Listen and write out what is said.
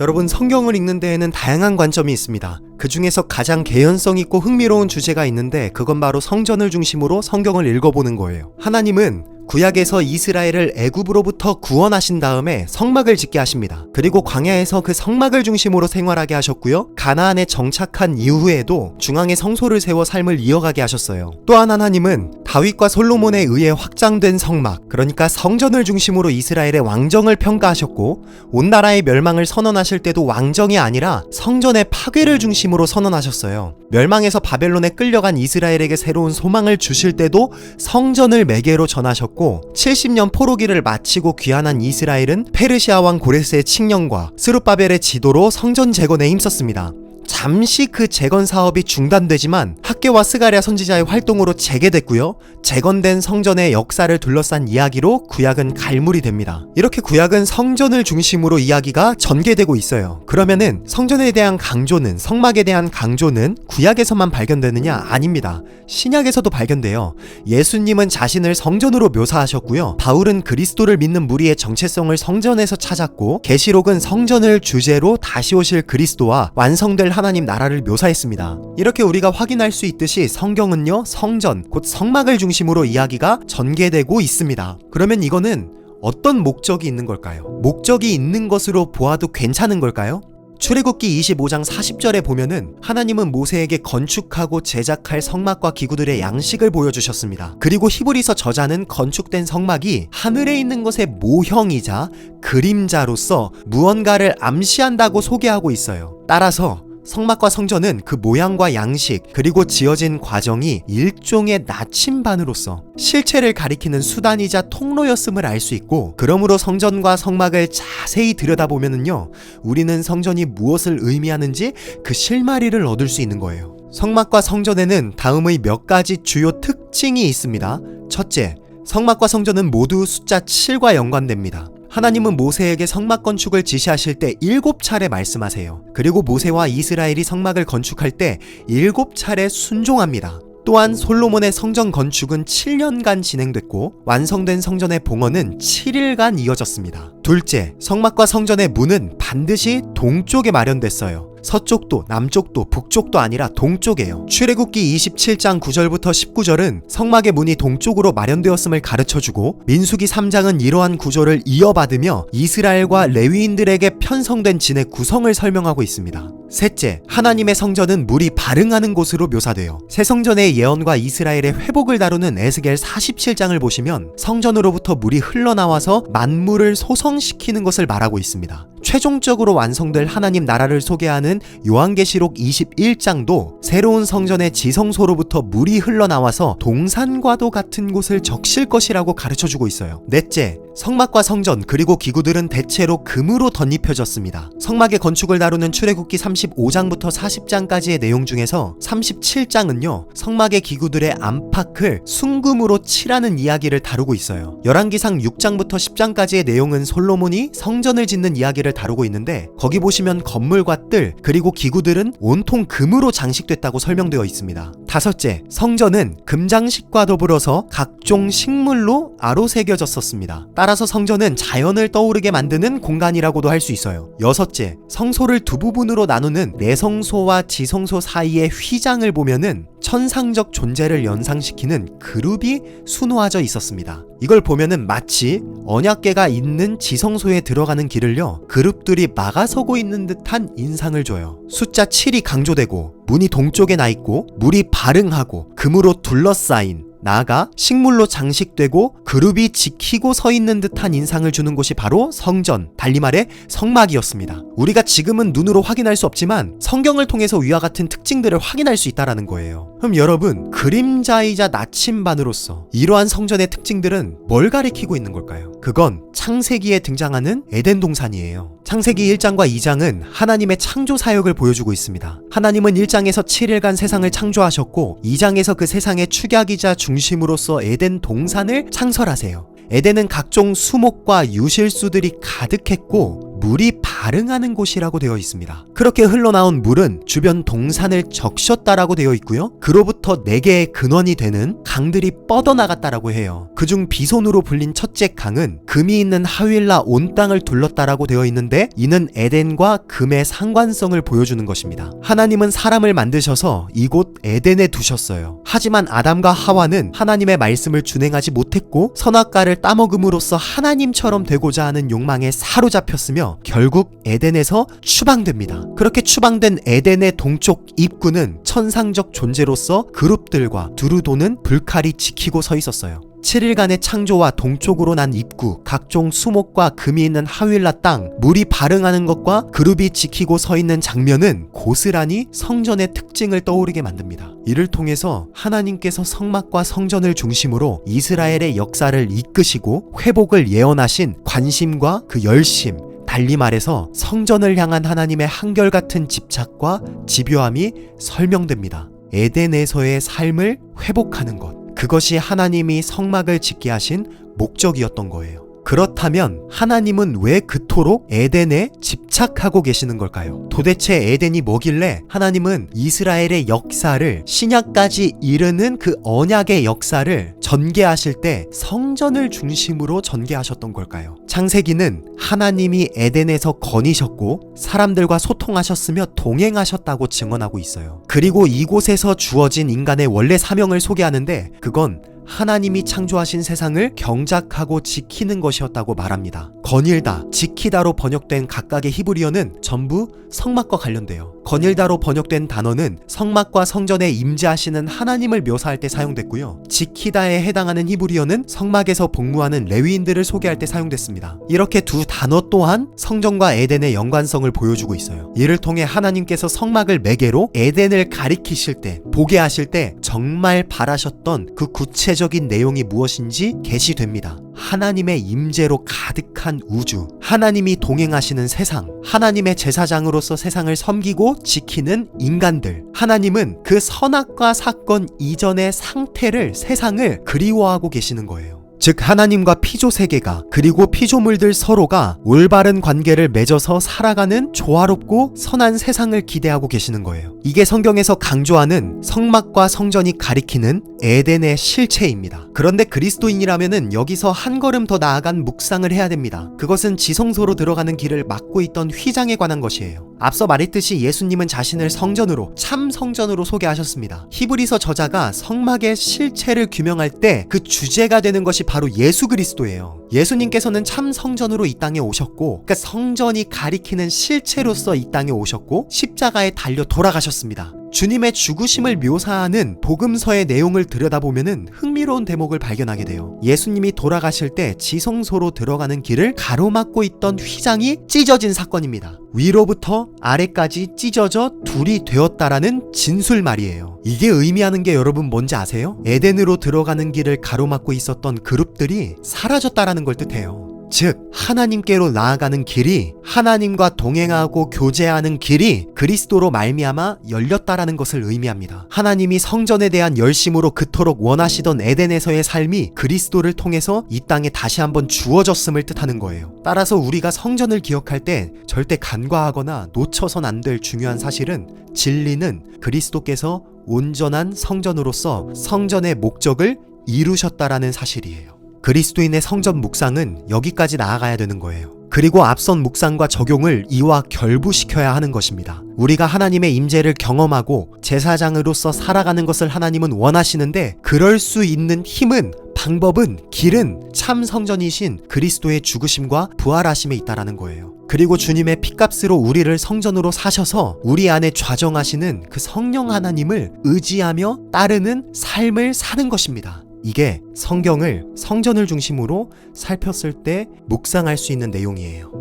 여러분, 성경을 읽는 데에는 다양한 관점이 있습니다. 그 중에서 가장 개연성 있고 흥미로운 주제가 있는데 그건 바로 성전을 중심으로 성경을 읽어보는 거예요. 하나님은 구약에서 이스라엘을 애굽으로부터 구원하신 다음에 성막을 짓게 하십니다. 그리고 광야에서 그 성막을 중심으로 생활하게 하셨고요. 가나안에 정착한 이후에도 중앙에 성소를 세워 삶을 이어가게 하셨어요. 또한 하나님은 다윗과 솔로몬에 의해 확장된 성막, 그러니까 성전을 중심으로 이스라엘의 왕정을 평가하셨고, 온 나라의 멸망을 선언하실 때도 왕정이 아니라 성전의 파괴를 중심으로 선언하셨어요. 멸망에서 바벨론에 끌려간 이스라엘에게 새로운 소망을 주실 때도 성전을 매개로 전하셨고, 70년 포로기를 마치고 귀환한 이스라엘은 페르시아 왕 고레스의 칙령과 스룹바벨의 지도로 성전 재건에 힘썼습니다. 잠시 그 재건 사업이 중단되지만 학개와 스가랴 선지자의 활동으로 재개됐고요. 재건된 성전의 역사를 둘러싼 이야기로 구약은 갈물이 됩니다. 이렇게 구약은 성전을 중심으로 이야기가 전개되고 있어요. 그러면은 성전에 대한 강조는, 성막에 대한 강조는 구약에서만 발견되느냐? 아닙니다. 신약에서도 발견돼요. 예수님은 자신을 성전으로 묘사하셨고요. 바울은 그리스도를 믿는 무리의 정체성을 성전에서 찾았고, 계시록은 성전을 주제로 다시 오실 그리스도와 완성될 하나님 나라를 묘사했습니다. 이렇게 우리가 확인할 수 있듯이 성경은요, 성전, 곧 성막을 중심으로 이야기가 전개되고 있습니다. 그러면 이거는 어떤 목적이 있는 걸까요? 목적이 있는 것으로 보아도 괜찮은 걸까요? 출애굽기 25장 40절에 보면은 하나님은 모세에게 건축하고 제작할 성막과 기구들의 양식을 보여주셨습니다. 그리고 히브리서 저자는 건축된 성막이 하늘에 있는 것의 모형이자 그림자로서 무언가를 암시한다고 소개하고 있어요. 따라서 성막과 성전은 그 모양과 양식, 그리고 지어진 과정이 일종의 나침반으로서 실체를 가리키는 수단이자 통로였음을 알 수 있고, 그러므로 성전과 성막을 자세히 들여다보면은요, 우리는 성전이 무엇을 의미하는지 그 실마리를 얻을 수 있는 거예요. 성막과 성전에는 다음의 몇 가지 주요 특징이 있습니다. 첫째, 성막과 성전은 모두 숫자 7과 연관됩니다. 하나님은 모세에게 성막 건축을 지시하실 때 7차례 말씀하세요. 그리고 모세와 이스라엘이 성막을 건축할 때 7차례 순종합니다. 또한 솔로몬의 성전 건축은 7년간 진행됐고, 완성된 성전의 봉헌은 7일간 이어졌습니다. 둘째, 성막과 성전의 문은 반드시 동쪽에 마련됐어요. 서쪽도 남쪽도 북쪽도 아니라 동쪽이에요. 출애굽기 27장 9절부터 19절은 성막의 문이 동쪽으로 마련되었음을 가르쳐주고, 민수기 3장은 이러한 구조를 이어받으며 이스라엘과 레위인들에게 편성된 진의 구성을 설명하고 있습니다. 셋째, 하나님의 성전은 물이 발흥하는 곳으로 묘사돼요. 새 성전의 예언과 이스라엘의 회복을 다루는 에스겔 47장을 보시면 성전으로부터 물이 흘러나와서 만물을 소성시키는 것을 말하고 있습니다. 최종적으로 완성될 하나님 나라를 소개하는 요한계시록 21장도 새로운 성전의 지성소로부터 물이 흘러나와서 동산과도 같은 곳을 적실 것이라고 가르쳐주고 있어요. 넷째, 성막과 성전 그리고 기구들은 대체로 금으로 덧입혀졌습니다. 성막의 건축을 다루는 출애굽기 35장부터 40장까지의 내용 중에서 37장은요, 성막의 기구들의 안팎을 순금으로 칠하는 이야기를 다루고 있어요. 열왕기상 6장부터 10장까지의 내용은 솔로몬이 성전을 짓는 이야기를 다루고 있는데, 거기 보시면 건물과 뜰 그리고 기구들은 온통 금으로 장식됐다고 설명되어 있습니다. 다섯째, 성전은 금장식과 더불어서 각종 식물로 아로새겨졌었습니다. 따라서 성전은 자연을 떠오르게 만드는 공간이라고도 할 수 있어요. 여섯째, 성소를 두 부분으로 나누는 내성소와 지성소 사이의 휘장을 보면은 천상적 존재를 연상시키는 그룹이 수놓아져 있었습니다. 이걸 보면은 마치 언약궤가 있는 지성소에 들어가는 길을요, 그룹들이 막아서고 있는 듯한 인상을 줘요. 숫자 7이 강조되고, 문이 동쪽에 나 있고, 물이 발흥하고, 금으로 둘러싸인, 나아가 식물로 장식되고 그룹이 지키고 서 있는 듯한 인상을 주는 곳이 바로 성전, 달리 말해 성막이었습니다. 우리가 지금은 눈으로 확인할 수 없지만 성경을 통해서 위와 같은 특징들을 확인할 수 있다는 거예요. 그럼 여러분, 그림자이자 나침반으로서 이러한 성전의 특징들은 뭘 가리키고 있는 걸까요? 그건 창세기에 등장하는 에덴 동산이에요. 창세기 1장과 2장은 하나님의 창조 사역을 보여주고 있습니다. 하나님은 1장에서 7일간 세상을 창조하셨고, 2장에서 그 세상의 축약이자 중심으로서 에덴 동산을 창설하세요. 에덴은 각종 수목과 유실수들이 가득했고, 물이 발흥하는 곳이라고 되어 있습니다. 그렇게 흘러나온 물은 주변 동산을 적셨다라고 되어 있고요. 그로부터 4개의 근원이 되는 강들이 뻗어나갔다라고 해요. 그중 비손으로 불린 첫째 강은 금이 있는 하윌라 온 땅을 둘렀다라고 되어 있는데, 이는 에덴과 금의 상관성을 보여주는 것입니다. 하나님은 사람을 만드셔서 이곳 에덴에 두셨어요. 하지만 아담과 하와는 하나님의 말씀을 준행하지 못했고 선악과를 따먹음으로써 하나님처럼 되고자 하는 욕망에 사로잡혔으며 결국 에덴에서 추방됩니다. 그렇게 추방된 에덴의 동쪽 입구는 천상적 존재로서 그룹들과 두루 도는 불칼이 지키고 서 있었어요. 7일간의 창조와 동쪽으로 난 입구, 각종 수목과 금이 있는 하윌라 땅, 물이 발흥하는 것과 그룹이 지키고 서 있는 장면은 고스란히 성전의 특징을 떠오르게 만듭니다. 이를 통해서 하나님께서 성막과 성전을 중심으로 이스라엘의 역사를 이끄시고 회복을 예언하신 관심과 그 열심, 달리 말해서 성전을 향한 하나님의 한결같은 집착과 집요함이 설명됩니다. 에덴에서의 삶을 회복하는 것, 그것이 하나님이 성막을 짓게 하신 목적이었던 거예요. 그렇다면 하나님은 왜 그토록 에덴에 집착하고 계시는 걸까요? 도대체 에덴이 뭐길래 하나님은 이스라엘의 역사를, 신약까지 이르는 그 언약의 역사를 전개하실 때 성전을 중심으로 전개하셨던 걸까요? 창세기는 하나님이 에덴에서 거니셨고 사람들과 소통하셨으며 동행하셨다고 증언하고 있어요. 그리고 이곳에서 주어진 인간의 원래 사명을 소개하는데, 그건 하나님이 창조하신 세상을 경작하고 지키는 것이었다고 말합니다. 거닐다, 지키다로 번역된 각각의 히브리어는 전부 성막과 관련돼요. 거닐다로 번역된 단어는 성막과 성전에 임재하시는 하나님을 묘사할 때 사용됐고요. 지키다에 해당하는 히브리어는 성막에서 복무하는 레위인들을 소개할 때 사용됐습니다. 이렇게 두 단어 또한 성전과 에덴의 연관성을 보여주고 있어요. 이를 통해 하나님께서 성막을 매개로 에덴을 가리키실 때, 보게 하실 때 정말 바라셨던 그 구체적인 내용이 무엇인지 계시됩니다. 하나님의 임재로 가득한 우주, 하나님이 동행하시는 세상, 하나님의 제사장으로서 세상을 섬기고 지키는 인간들, 하나님은 그 선악과 사건 이전의 상태를, 세상을 그리워하고 계시는 거예요. 즉 하나님과 피조 세계가, 그리고 피조물들 서로가 올바른 관계를 맺어서 살아가는 조화롭고 선한 세상을 기대하고 계시는 거예요. 이게 성경에서 강조하는 성막과 성전이 가리키는 에덴의 실체입니다. 그런데 그리스도인이라면은 여기서 한 걸음 더 나아간 묵상을 해야 됩니다. 그것은 지성소로 들어가는 길을 막고 있던 휘장에 관한 것이에요. 앞서 말했듯이 예수님은 자신을 성전으로, 참 성전으로 소개하셨습니다. 히브리서 저자가 성막의 실체를 규명할 때 그 주제가 되는 것이 바로 예수 그리스도예요. 예수님께서는 참 성전으로 이 땅에 오셨고, 그러니까 성전이 가리키는 실체로서 이 땅에 오셨고 십자가에 달려 돌아가셨습니다. 주님의 죽으심을 묘사하는 복음서의 내용을 들여다보면은 흥미로운 대목을 발견하게 돼요. 예수님이 돌아가실 때 지성소로 들어가는 길을 가로막고 있던 휘장이 찢어진 사건입니다. 위로부터 아래까지 찢어져 둘이 되었다라는 진술 말이에요. 이게 의미하는 게 여러분 뭔지 아세요? 에덴으로 들어가는 길을 가로막고 있었던 그룹들이 사라졌다라는 걸 뜻해요. 즉 하나님께로 나아가는 길이, 하나님과 동행하고 교제하는 길이 그리스도로 말미암아 열렸다라는 것을 의미합니다. 하나님이 성전에 대한 열심으로 그토록 원하시던 에덴에서의 삶이 그리스도를 통해서 이 땅에 다시 한번 주어졌음을 뜻하는 거예요. 따라서 우리가 성전을 기억할 때 절대 간과하거나 놓쳐선 안 될 중요한 사실은, 진리는 그리스도께서 온전한 성전으로서 성전의 목적을 이루셨다라는 사실이에요. 그리스도인의 성전 묵상은 여기까지 나아가야 되는 거예요. 그리고 앞선 묵상과 적용을 이와 결부시켜야 하는 것입니다. 우리가 하나님의 임재를 경험하고 제사장으로서 살아가는 것을 하나님은 원하시는데, 그럴 수 있는 힘은, 방법은, 길은 참 성전이신 그리스도의 죽으심과 부활하심에 있다라는 거예요. 그리고 주님의 피값으로 우리를 성전으로 사셔서 우리 안에 좌정하시는 그 성령 하나님을 의지하며 따르는 삶을 사는 것입니다. 이게 성경을, 성전을 중심으로 살폈을 때 묵상할 수 있는 내용이에요.